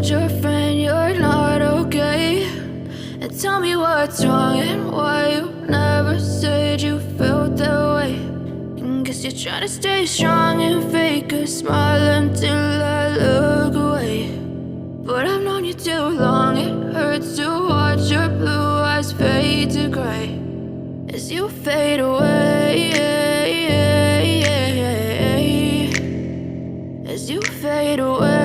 told your friend you're not okay? And tell me what's wrong and why you never said you felt that way. And guess you're trying to stay strong and fake a smile until I look away. But I've known you too long, it hurts to watch your blue eyes fade to gray as you fade away, as you fade away.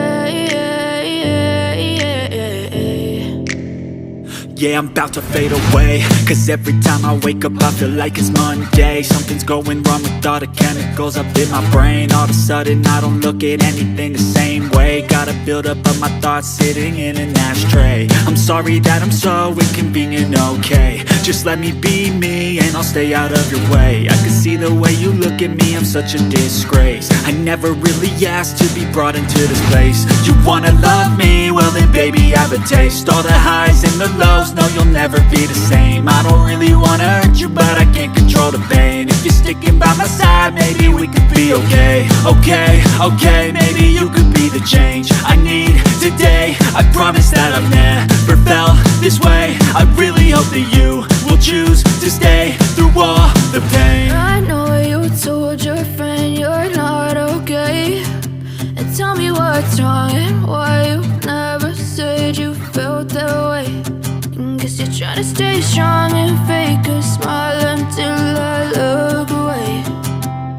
Yeah, I'm about to fade away, cause every time I wake up I feel like it's Monday. Something's going wrong with all the chemicals up in my brain. All of a sudden I don't look at anything the same way. Got a buildup of my thoughts sitting in an ashtray. I'm sorry that I'm so inconvenient, okay? Just let me be me and I'll stay out of your way. I can see the way you look at me, I'm such a disgrace. I never really asked to be brought into this place. You wanna love me? Well then baby have a taste. All the highs and the lows, no, you'll never be the same. I don't really wanna hurt you, but I can't control the pain. If you're sticking by my side, maybe we could be okay. Okay, maybe you could be the change I need today. I promise that I've never felt this way. I really hope that you will choose to stay through all the pain. I know you told your friend you're not okay. And tell me what's wrong and why you never said you felt that way. Guess you're trying to stay strong and fake a smile until I look away.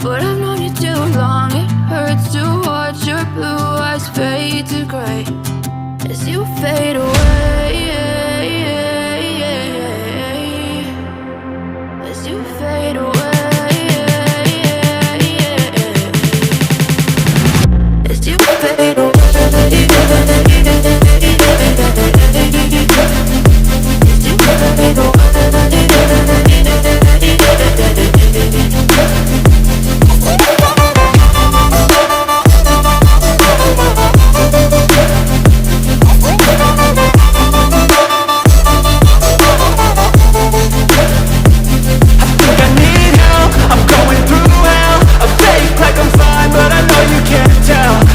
But I've known you too long, it hurts to watch your blue eyes fade to gray as you fade away, as you fade away, as you fade away.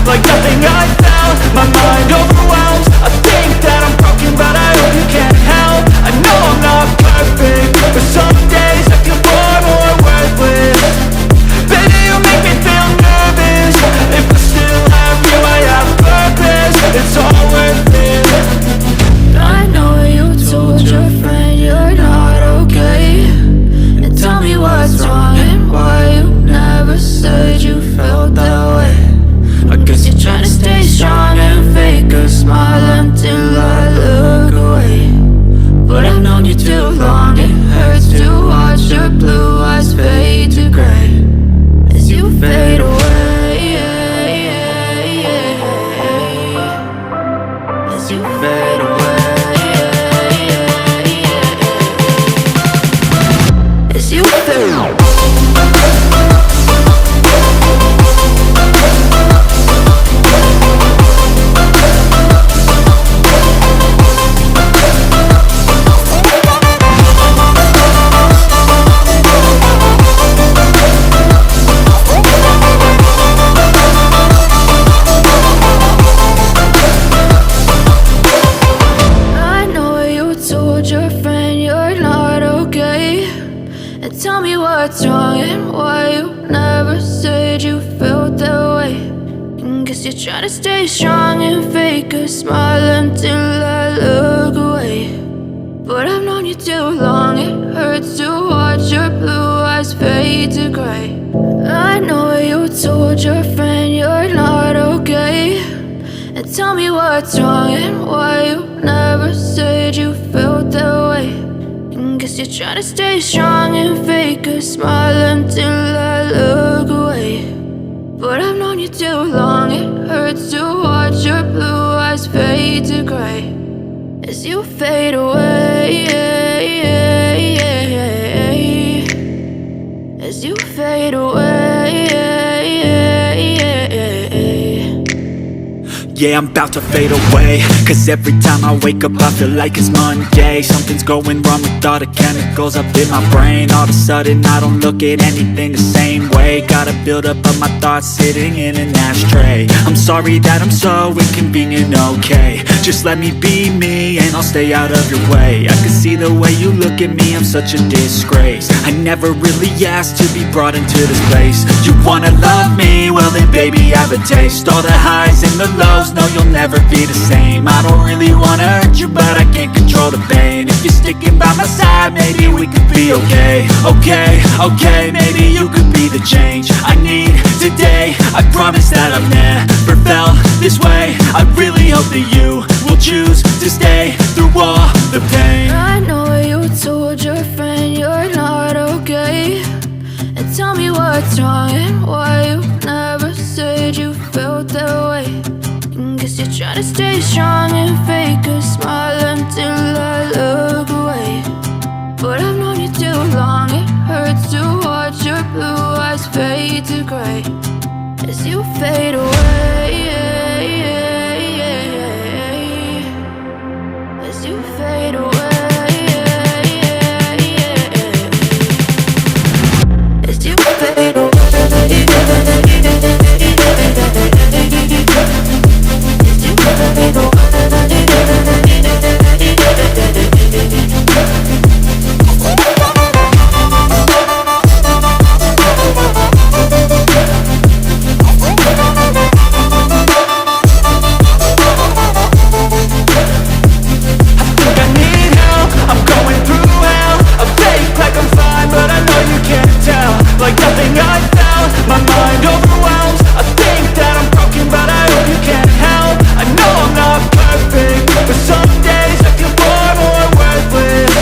Like nothing I found, my mind overwhelms. I think that I'm broken, but I hope you can't help. I know I'm not perfect, but some days I feel far more worthless. Baby, you make me feel nervous. If I still have you, I have purpose. It's all worth it. I know you told your friend you're not okay. And tell me what's wrong and why you never said you felt that way. I guess you're trying to stay strong and fake a smile until I look away. But I've known you too long, it hurts to watch your blue eyes fade to gray as you fade away, as you fade away, as you fade away. Tell me what's wrong and why you never said you felt that way. And guess you're trying to stay strong and fake a smile until I look away. But I've known you too long, it hurts to watch your blue eyes fade to gray. I know you told your friend you're not okay. And tell me what's wrong and why you never said you felt that way. Guess you're trying to stay strong and fake a smile until I look away. But I've known you too long, it hurts to watch your blue eyes fade to gray as you fade away, as you fade away. Yeah, I'm about to fade away, cause every time I wake up I feel like it's Monday. Something's going wrong with all the chemicals up in my brain. All of a sudden I don't look at anything the same way. Got a buildup of my thoughts sitting in an ashtray. I'm sorry that I'm so inconvenient, okay? Just let me be me and I'll stay out of your way. I can see the way you look at me, I'm such a disgrace. I never really asked to be brought into this place. You wanna love me? Well then baby I have a taste. All the highs and the lows, no you'll never be the same. I don't really wanna hurt you but I can't control the pain. If you're sticking by my side, maybe we could be okay. Okay, maybe you could be the change I need today. I promise that I've never felt this way. I really hope that you will choose to stay through all the pain. I know you told your friend you're not okay, and tell me what's wrong and why you never said you felt that way. And guess you're trying to stay strong and fake a smile until I look away. But I've known you too long, it hurts to watch your blue eyes fade to gray as you fade away. As you fade away. As you fade away. As you fade away. Like nothing I felt, my mind overwhelms. I think that I'm broken, but I hope you can't help. I know I'm not perfect, but some days I feel far more worthless.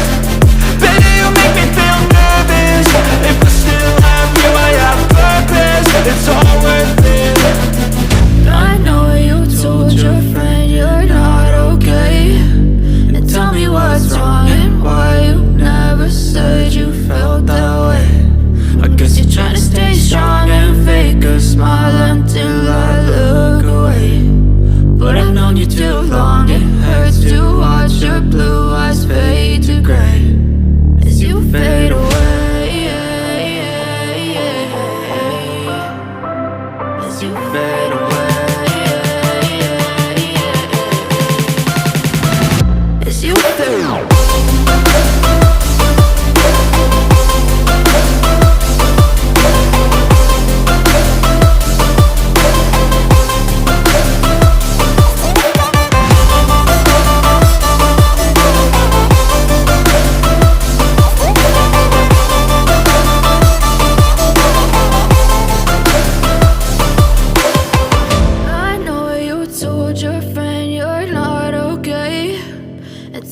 Baby, you make me feel nervous. If I still have you, I have purpose. It's all worth it. I know you told your friend you're not okay, and tell me what's wrong and why you never said you felt that way. I guess you're trying to stay strong and fake a smile until I look away. But I've known you too long, it hurts to watch your blue eyes fade to gray as you fade away. As you fade away. As you fade away.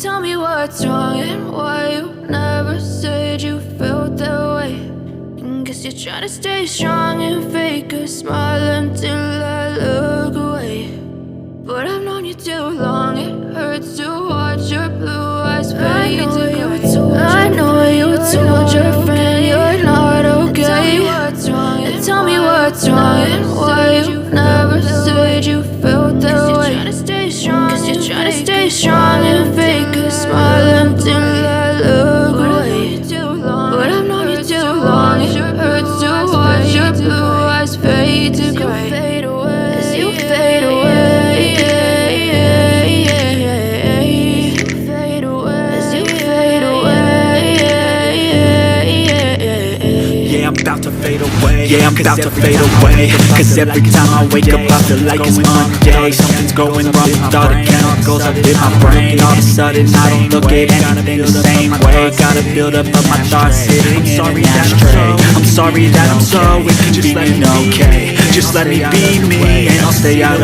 Tell me what's wrong and why you never said you felt that way. And guess you're trying to stay strong and fake a smile until I look away. But I've known you too long, it hurts to watch your blue eyes fade to gray. I know you told your friend you're not okay, and tell me what's wrong and why you never said you felt that way. Cause you're trying to stay strong and fake a smile until I look away. But I've known you too long, it hurts to watch your blue eyes fade to gray as you fade away. As you fade away. Yeah, I'm about to fade away. Yeah, I'm about to fade away. Cause every time I wake up I feel like it's Monday. Something's going wrong with all the chemicals up in my brain. All of a sudden I don't look at anything the same way. Gotta build up of my thoughts sitting in an ashtray. I'm sorry that I'm so inconvenient, okay. Just let me be me and I'll stay out of